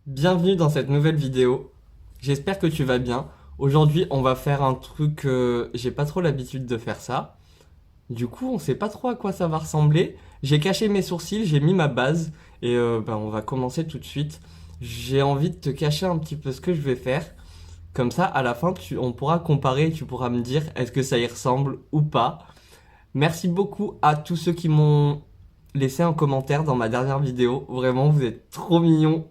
Bienvenue dans cette nouvelle vidéo. J'espère que tu vas bien. Aujourd'hui, on va faire un truc, j'ai pas trop l'habitude de faire ça. Du coup, on sait pas trop à quoi ça va ressembler. J'ai caché mes sourcils, j'ai mis ma base et on va commencer tout de suite. J'ai envie de te cacher un petit peu ce que je vais faire. Comme ça, à la fin, on pourra comparer et tu pourras me dire est-ce que ça y ressemble ou pas. Merci beaucoup à tous ceux qui m'ont laissé un commentaire dans ma dernière vidéo. Vraiment, vous êtes trop mignons.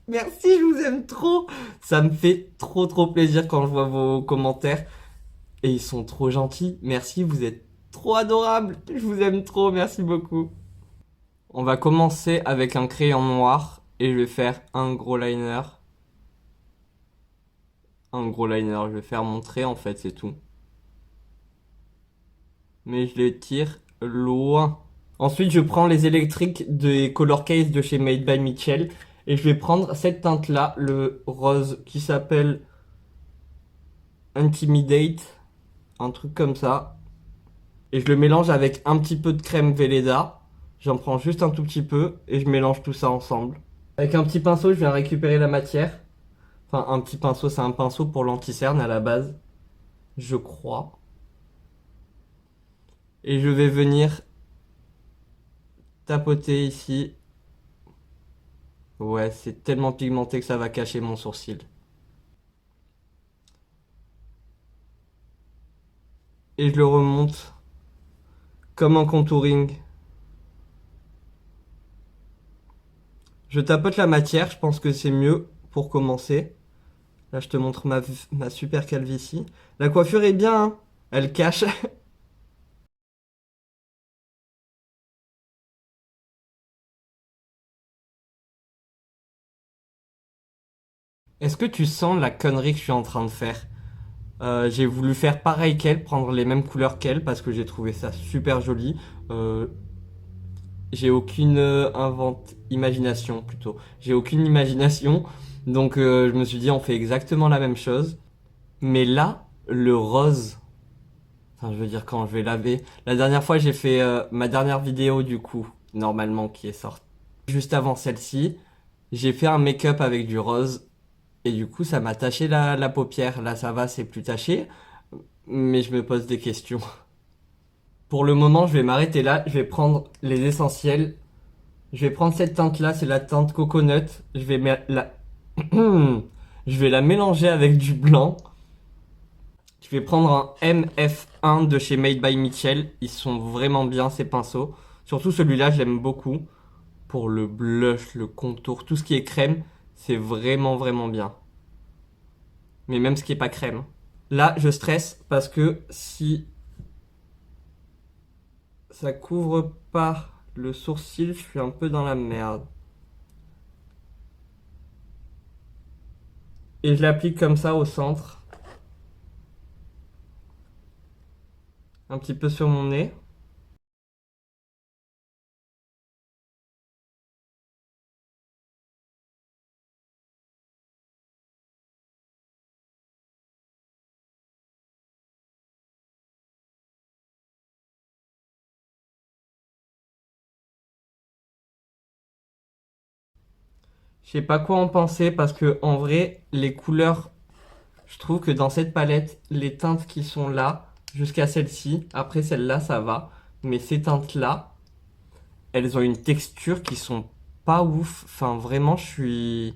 Merci, je vous aime trop. Ça me fait trop plaisir quand je vois vos commentaires. Et ils sont trop gentils. Merci, vous êtes trop adorables. Je vous aime trop, merci beaucoup. On va commencer avec un crayon noir. Et je vais faire un gros liner. Un gros liner, je vais faire mon trait en fait, c'est tout. Mais je les tire loin. Ensuite, je prends les électriques des Color Case de chez Made by Mitchell. Et je vais prendre cette teinte-là, le rose, qui s'appelle Intimidate. Un truc comme ça. Et je le mélange avec un petit peu de crème Velleda. J'en prends juste un tout petit peu et je mélange tout ça ensemble. Avec un petit pinceau, je viens récupérer la matière. Enfin, un petit pinceau, c'est un pinceau pour l'anti-cerne à la base, je crois. Et je vais venir tapoter ici. Ouais, c'est tellement pigmenté que ça va cacher mon sourcil. Et je le remonte comme un contouring. Je tapote la matière, je pense que c'est mieux pour commencer. Là, je te montre ma super calvitie. La coiffure est bien, hein. Elle cache. Est-ce que tu sens la connerie que je suis en train de faire? J'ai voulu faire pareil qu'elle, prendre les mêmes couleurs qu'elle parce que j'ai trouvé ça super joli. Euh, j'ai aucune imagination plutôt. J'ai aucune imagination, donc je me suis dit on fait exactement la même chose. Mais là, le rose, enfin je veux dire quand je vais laver. La dernière fois j'ai fait ma dernière vidéo du coup, normalement qui est sortie juste avant celle-ci. J'ai fait un make-up avec du rose et du coup ça m'a taché la paupière. Là ça va, c'est plus taché. Mais je me pose des questions. Pour le moment, je vais m'arrêter là. Je vais prendre les essentiels. Je vais prendre cette teinte-là, c'est la teinte coconut. Je vais la mélanger avec du blanc. Je vais prendre un MF1 de chez Made by Mitchell. Ils sont vraiment bien ces pinceaux. Surtout celui-là, je l'aime beaucoup. Pour le blush, le contour, tout ce qui est crème, c'est vraiment bien. Mais même ce qui est pas crème. Là, je stresse parce que si ça couvre pas le sourcil, je suis un peu dans la merde. Et je l'applique comme ça au centre, un petit peu sur mon nez. Je sais pas quoi en penser parce que en vrai, les couleurs, je trouve que dans cette palette, les teintes qui sont là, jusqu'à celle-ci, après celle-là, ça va. Mais ces teintes-là, elles ont une texture qui sont pas ouf. Enfin, vraiment, je suis.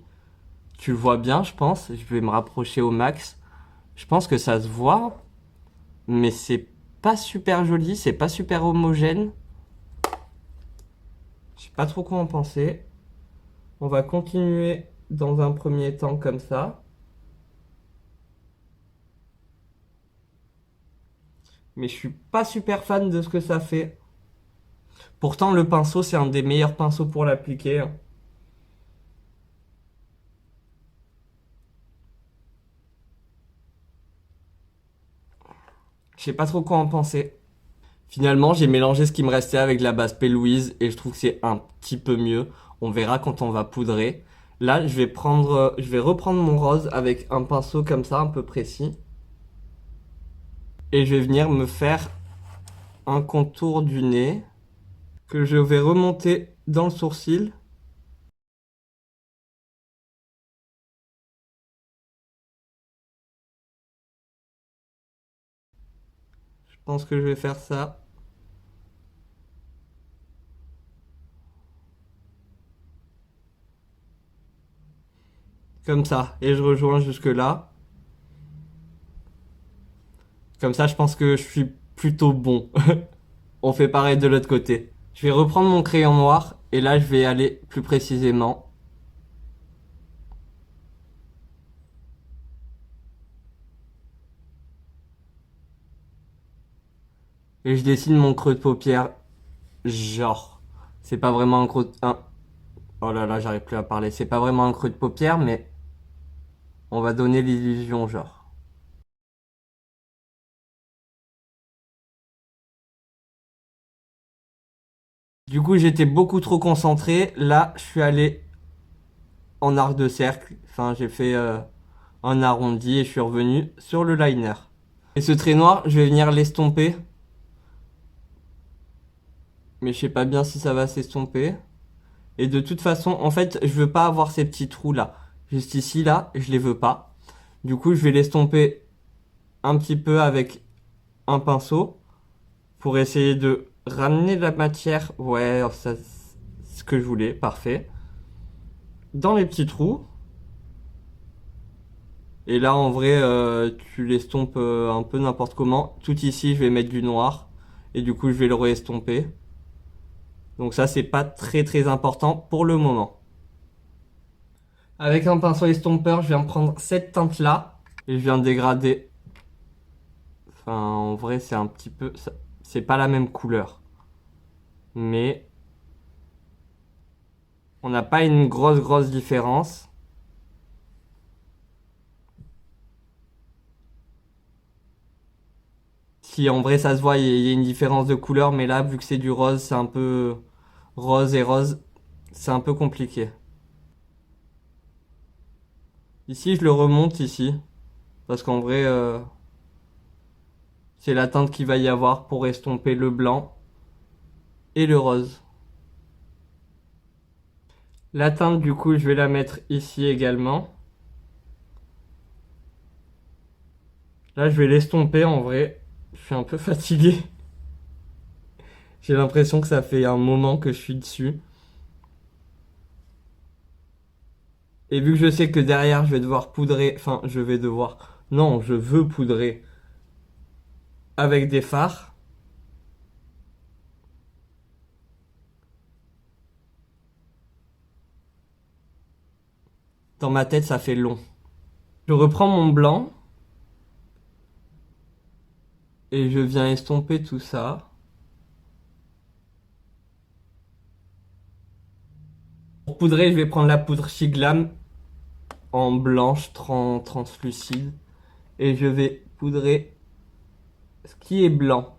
Tu le vois bien, je pense. Je vais me rapprocher au max. Je pense que ça se voit, mais c'est pas super joli, c'est pas super homogène. Je sais pas trop quoi en penser. On va continuer dans un premier temps comme ça. Mais je suis pas super fan de ce que ça fait. Pourtant, le pinceau, c'est un des meilleurs pinceaux pour l'appliquer, hein. Je sais pas trop quoi en penser. Finalement, j'ai mélangé ce qui me restait avec de la base P. Louise et je trouve que c'est un petit peu mieux. On verra quand on va poudrer. Là, je vais reprendre mon rose avec un pinceau comme ça, un peu précis. Et je vais venir me faire un contour du nez que je vais remonter dans le sourcil. pense que je vais faire ça. Comme ça. Et je rejoins jusque là. Comme ça, je pense que je suis plutôt bon. On fait pareil de l'autre côté. Je vais reprendre mon crayon noir. Et là, je vais aller plus précisément. Et je dessine mon creux de paupière. Genre. C'est pas vraiment un creux... Oh là là, j'arrive plus à parler. C'est pas vraiment un creux de paupière, mais on va donner l'illusion, genre. Du coup, j'étais beaucoup trop concentré. Là, je suis allé en arc de cercle. Enfin, j'ai fait un arrondi et je suis revenu sur le liner. Et ce trait noir, je vais venir l'estomper. Mais je sais pas bien si ça va s'estomper. Et de toute façon, en fait, je veux pas avoir ces petits trous là. Juste ici, là, je les veux pas. Du coup, je vais l'estomper un petit peu avec un pinceau pour essayer de ramener la matière. Ouais, ça, c'est ce que je voulais, parfait. Dans les petits trous. Et là, en vrai, tu l'estompes un peu n'importe comment. Tout ici, je vais mettre du noir. Et du coup, je vais le re-estomper. Donc ça, c'est pas très très important pour le moment. Avec un pinceau estompeur, je viens prendre cette teinte-là. Et je viens dégrader. Enfin, en vrai, c'est un petit peu... C'est pas la même couleur. Mais on n'a pas une grosse différence. Si en vrai ça se voit, il y a une différence de couleur, mais là, vu que c'est du rose, c'est un peu rose et rose, c'est un peu compliqué. Ici, je le remonte ici, parce qu'en vrai, c'est la teinte qu'il va y avoir pour estomper le blanc et le rose. La teinte, du coup, je vais la mettre ici également. Là, je vais l'estomper en vrai. Je suis un peu fatigué. J'ai l'impression que ça fait un moment que je suis dessus. Et vu que je sais que derrière, je vais devoir poudrer, enfin, je vais devoir, non, je veux poudrer avec des fards. Dans ma tête, ça fait long. Je reprends mon blanc et je viens estomper tout ça. Pour poudrer, je vais prendre la poudre Shiglam en blanche translucide et je vais poudrer ce qui est blanc.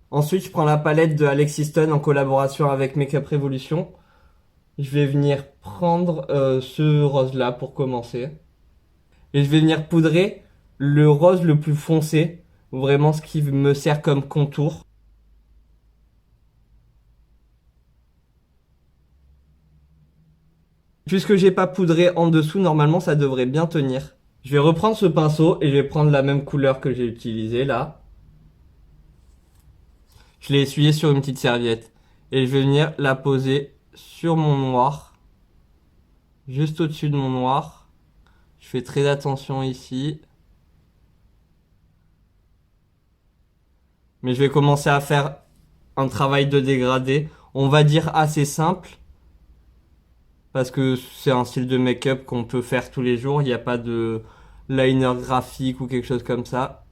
Ensuite, je prends la palette de Alexis Stone en collaboration avec Makeup Revolution. Je vais venir prendre ce rose-là pour commencer. Et je vais venir poudrer le rose le plus foncé, vraiment ce qui me sert comme contour. Puisque j'ai pas poudré en dessous, normalement ça devrait bien tenir. Je vais reprendre ce pinceau et je vais prendre la même couleur que j'ai utilisée là. Je l'ai essuyé sur une petite serviette. Et je vais venir la poser sur mon noir. Juste au-dessus de mon noir. Je fais très attention ici. Mais je vais commencer à faire un travail de dégradé. On va dire assez simple. Parce que c'est un style de make-up qu'on peut faire tous les jours. Il n'y a pas de liner graphique ou quelque chose comme ça.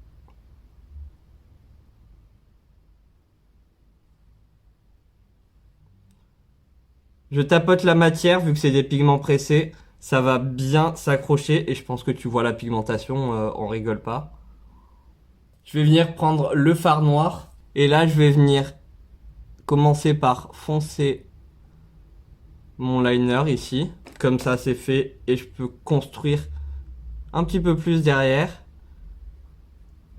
Je tapote la matière, vu que c'est des pigments pressés, ça va bien s'accrocher et je pense que tu vois la pigmentation, on rigole pas. Je vais venir prendre le fard noir et là je vais venir commencer par foncer mon liner ici. Comme ça c'est fait et je peux construire un petit peu plus derrière.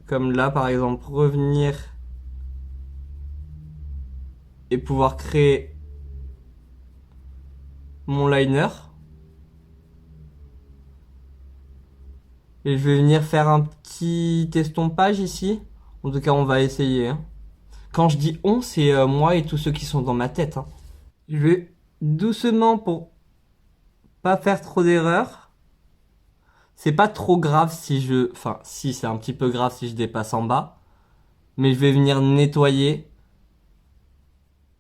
Comme là par exemple, revenir et pouvoir créer mon liner. Et je vais venir faire un petit estompage ici, En tout cas, on va essayer, hein. Quand je dis on, c'est moi et tous ceux qui sont dans ma tête, hein. Je vais doucement pour pas faire trop d'erreurs. C'est pas trop grave si je... Enfin, si, c'est un petit peu grave si je dépasse en bas. Mais je vais venir nettoyer.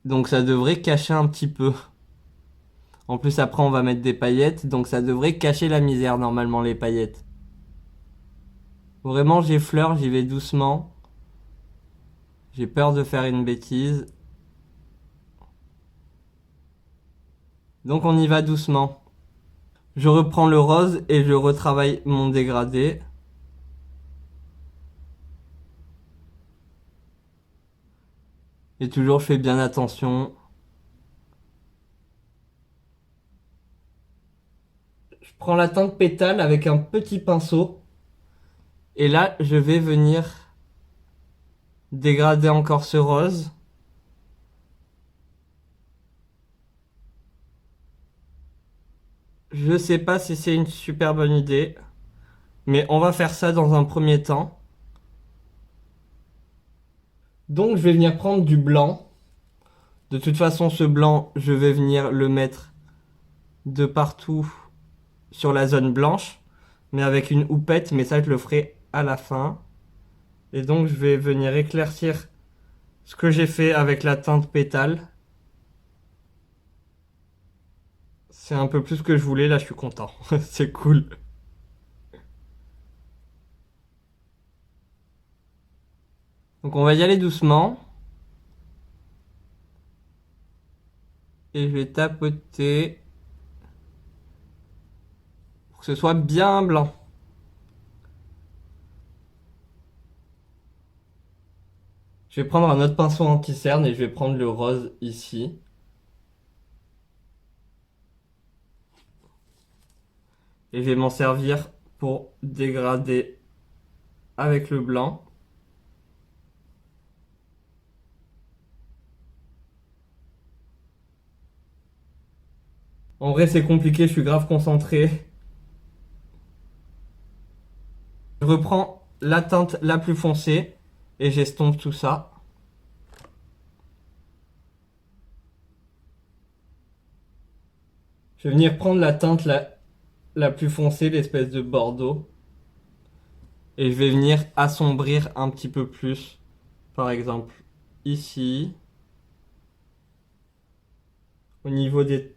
Donc ça devrait cacher un petit peu. En plus, après, on va mettre des paillettes. Donc ça devrait cacher la misère, normalement, les paillettes. Vraiment, j'effleure, j'y vais doucement. J'ai peur de faire une bêtise. Donc on y va doucement. Je reprends le rose et je retravaille mon dégradé. Et toujours, je fais bien attention. Je prends la teinte pétale avec un petit pinceau. Et là, je vais venir dégrader encore ce rose. Je sais pas si c'est une super bonne idée, mais on va faire ça dans un premier temps. Donc je vais venir prendre du blanc. De toute façon, ce blanc, je vais venir le mettre de partout sur la zone blanche, mais avec une houppette, mais ça je le ferai à la fin. Et donc je vais venir éclaircir ce que j'ai fait avec la teinte pétale. C'est un peu plus ce que je voulais, là je suis content. C'est cool. Donc on va y aller doucement. Et je vais tapoter pour que ce soit bien blanc. Je vais prendre un autre pinceau anti-cerne et je vais prendre le rose ici. Et je vais m'en servir pour dégrader avec le blanc. En vrai, c'est compliqué, je suis grave concentré. Je reprends la teinte la plus foncée et j'estompe tout ça. Je vais venir prendre la teinte la plus foncée, l'espèce de bordeaux. Et je vais venir assombrir un petit peu plus. Par exemple, ici. Au niveau de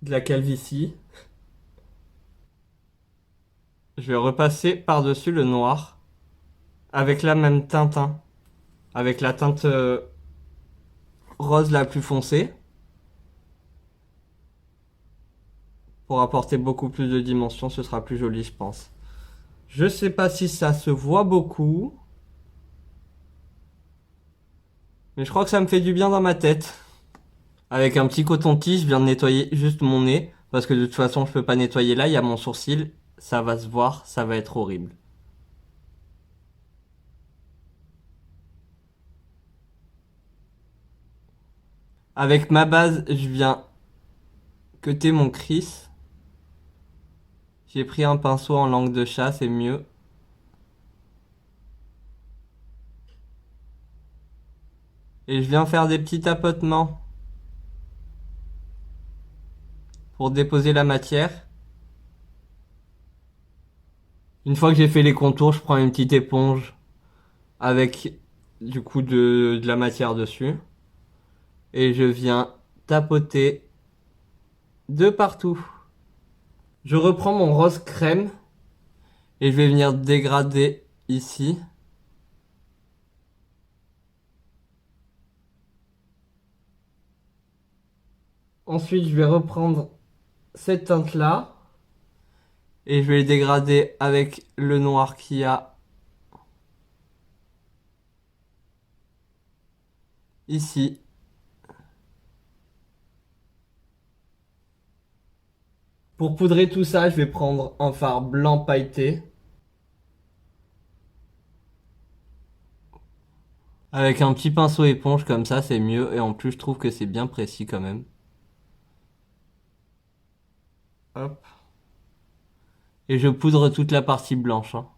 la calvitie. Je vais repasser par-dessus le noir. Avec la même teinte, hein. Avec la teinte rose la plus foncée. Pour apporter beaucoup plus de dimension, ce sera plus joli, je pense. Je sais pas si ça se voit beaucoup. Mais je crois que ça me fait du bien dans ma tête. Avec un petit coton-tige, je viens de nettoyer juste mon nez. Parce que de toute façon, je peux pas nettoyer là, il y a mon sourcil. Ça va se voir, ça va être horrible. Avec ma base, je viens cutter mon crease. J'ai pris un pinceau en langue de chat, c'est mieux. Et je viens faire des petits tapotements pour déposer la matière. Une fois que j'ai fait les contours, je prends une petite éponge avec du coup de la matière dessus. Et je viens tapoter de partout. Je reprends mon rose crème et je vais venir dégrader ici. Ensuite, je vais reprendre cette teinte-là et je vais les dégrader avec le noir qu'il y a ici. Pour poudrer tout ça, je vais prendre un fard blanc pailleté. Avec un petit pinceau éponge comme ça, c'est mieux. Et en plus, je trouve que c'est bien précis quand même. Hop. Et je poudre toute la partie blanche, hein.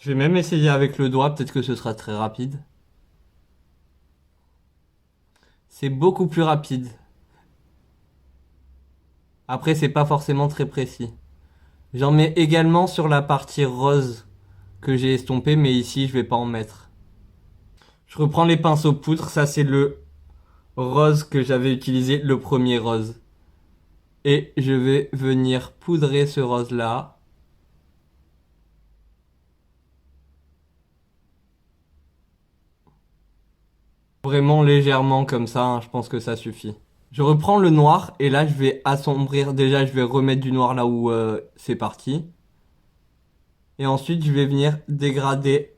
Je vais même essayer avec le doigt, peut-être que ce sera très rapide. C'est beaucoup plus rapide. Après, c'est pas forcément très précis. J'en mets également sur la partie rose que j'ai estompée, mais ici, je vais pas en mettre. Je reprends les pinceaux poudre, ça c'est le rose que j'avais utilisé, le premier rose. Et je vais venir poudrer ce rose là. Vraiment légèrement comme ça, hein, je pense que ça suffit. Je reprends le noir et là je vais assombrir. Déjà je vais remettre du noir là où c'est parti. Et ensuite je vais venir dégrader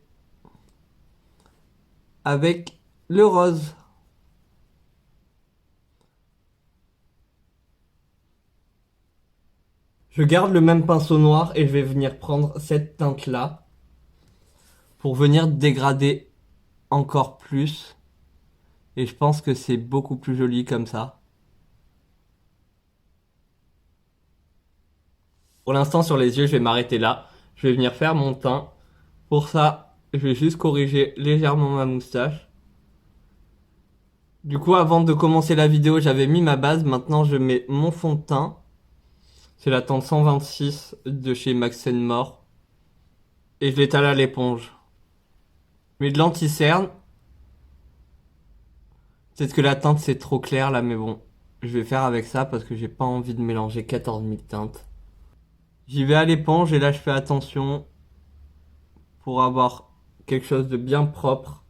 avec le rose. Je garde le même pinceau noir et je vais venir prendre cette teinte là pour venir dégrader encore plus. Et je pense que c'est beaucoup plus joli comme ça. Pour l'instant, sur les yeux, je vais m'arrêter là. Je vais venir faire mon teint. Pour ça, je vais juste corriger légèrement ma moustache. Du coup, avant de commencer la vidéo, j'avais mis ma base. Maintenant, je mets mon fond de teint. C'est la teinte 126 de chez Max More. Et je l'étale à l'éponge. Je mets de l'anti-cerne. Peut-être que la teinte c'est trop clair là, mais bon. Je vais faire avec ça parce que j'ai pas envie de mélanger 14 000 teintes. J'y vais à l'éponge et là je fais attention pour avoir quelque chose de bien propre.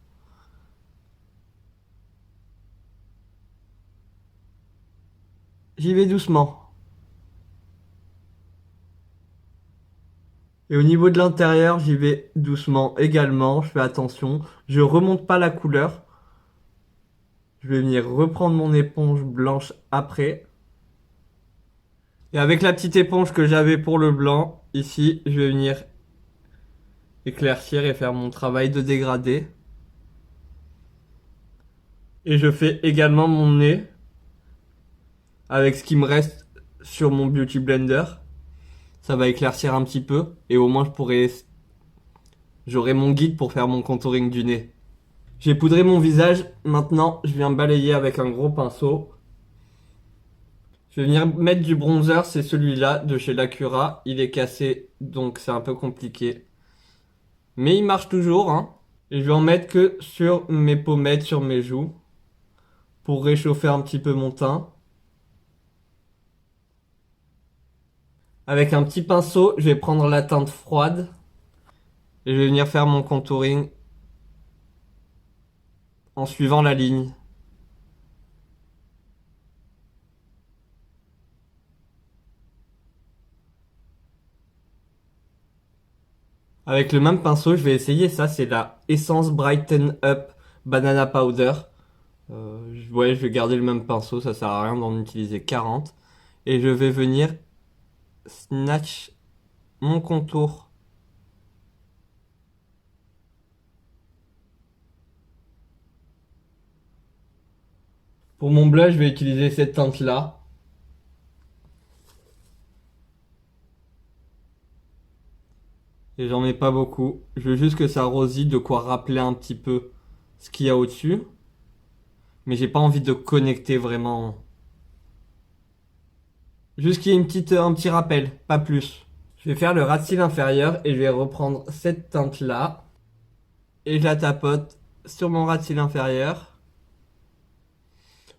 J'y vais doucement. Et au niveau de l'intérieur, j'y vais doucement également. Je fais attention. Je remonte pas la couleur. Je vais venir reprendre mon éponge blanche après. Et avec la petite éponge que j'avais pour le blanc, ici, je vais venir éclaircir et faire mon travail de dégradé. Et je fais également mon nez avec ce qui me reste sur mon Beauty Blender. Ça va éclaircir un petit peu et au moins j'aurai mon guide pour faire mon contouring du nez. J'ai poudré mon visage, maintenant je viens balayer avec un gros pinceau. Je vais venir mettre du bronzer, c'est celui-là de chez Lacura. Il est cassé donc c'est un peu compliqué. Mais il marche toujours, hein. Et je vais en mettre que sur mes pommettes, sur mes joues. Pour réchauffer un petit peu mon teint. Avec un petit pinceau, je vais prendre la teinte froide. Et je vais venir faire mon contouring en suivant la ligne. Avec le même pinceau, je vais essayer ça, c'est la Essence Brighten Up Banana Powder. Ouais, je vais garder le même pinceau, ça sert à rien d'en utiliser 40. Et je vais venir snatch mon contour. Pour mon blush, je vais utiliser cette teinte-là. Et j'en mets pas beaucoup. Je veux juste que ça rosille, de quoi rappeler un petit peu ce qu'il y a au-dessus. Mais j'ai pas envie de connecter vraiment. Juste qu'il y ait un petit rappel, pas plus. Je vais faire le ras de cils inférieur et je vais reprendre cette teinte-là. Et je la tapote sur mon ras de cils inférieur.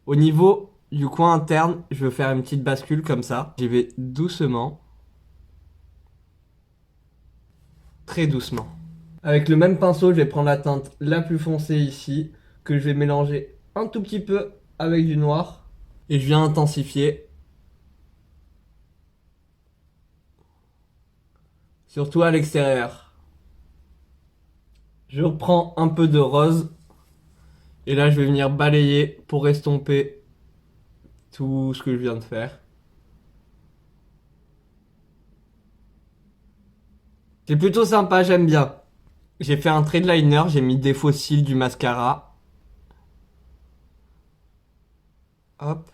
Au niveau du coin interne, je vais faire une petite bascule comme ça. J'y vais doucement. Très doucement. Avec le même pinceau, je vais prendre la teinte la plus foncée ici, que je vais mélanger un tout petit peu avec du noir. Et je viens intensifier. Surtout à l'extérieur. Je reprends un peu de rose. Et là, je vais venir balayer pour estomper tout ce que je viens de faire. C'est plutôt sympa, j'aime bien. J'ai fait un trait de liner, j'ai mis des faux cils, du mascara. Hop.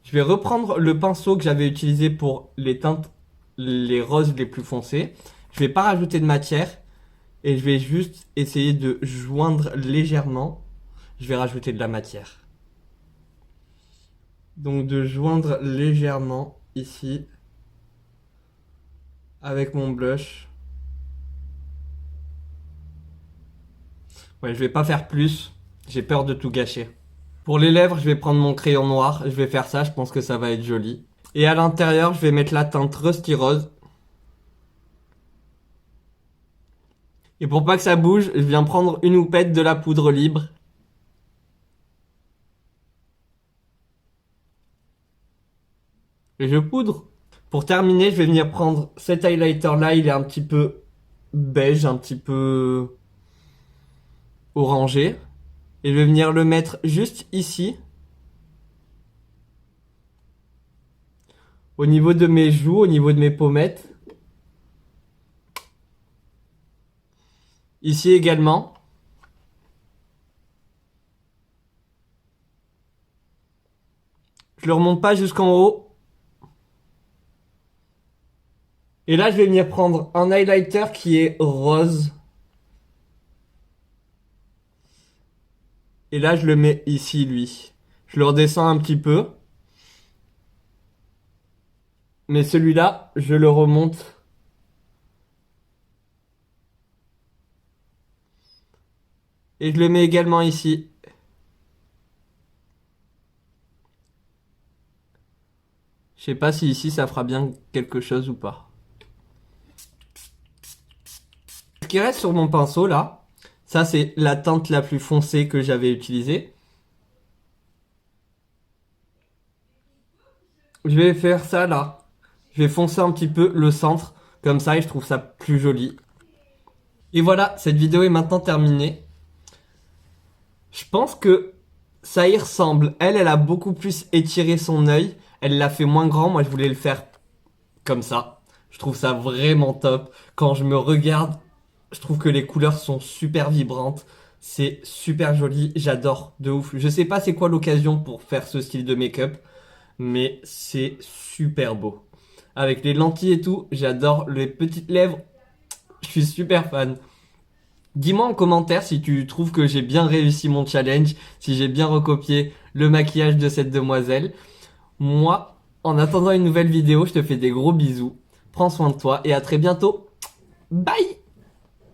Je vais reprendre le pinceau que j'avais utilisé pour les teintes, les roses les plus foncées. Je vais pas rajouter de matière. Et je vais juste essayer de joindre légèrement. Je vais rajouter de la matière. Donc de joindre légèrement ici avec mon blush. Ouais, je vais pas faire plus. J'ai peur de tout gâcher. Pour les lèvres, je vais prendre mon crayon noir. Je vais faire ça, je pense que ça va être joli. Et à l'intérieur, je vais mettre la teinte Rusty Rose. Et pour pas que ça bouge, je viens prendre une houppette de la poudre libre. Et je poudre. Pour terminer, je vais venir prendre cet highlighter là. Il est un petit peu beige, un petit peu orangé. Et je vais venir le mettre juste ici. Au niveau de mes joues, au niveau de mes pommettes. Ici également. Je le remonte pas jusqu'en haut. Et là, je vais venir prendre un highlighter qui est rose. Et là, je le mets ici, lui. Je le redescends un petit peu. Mais celui-là, je le remonte. Et je le mets également ici. Je sais pas si ici, ça fera bien quelque chose ou pas. Ce qui reste sur mon pinceau, là, ça, c'est la teinte la plus foncée que j'avais utilisée. Je vais faire ça, là. Je vais foncer un petit peu le centre, comme ça, et je trouve ça plus joli. Et voilà, cette vidéo est maintenant terminée. Je pense que ça y ressemble. Elle a beaucoup plus étiré son œil. Elle l'a fait moins grand. Moi, je voulais le faire comme ça. Je trouve ça vraiment top. Quand je me regarde, je trouve que les couleurs sont super vibrantes. C'est super joli. J'adore de ouf. Je sais pas c'est quoi l'occasion pour faire ce style de make-up, mais c'est super beau. Avec les lentilles et tout, j'adore les petites lèvres. Je suis super fan. Dis-moi en commentaire si tu trouves que j'ai bien réussi mon challenge, si j'ai bien recopié le maquillage de cette demoiselle. Moi, en attendant une nouvelle vidéo, je te fais des gros bisous. Prends soin de toi et à très bientôt. Bye!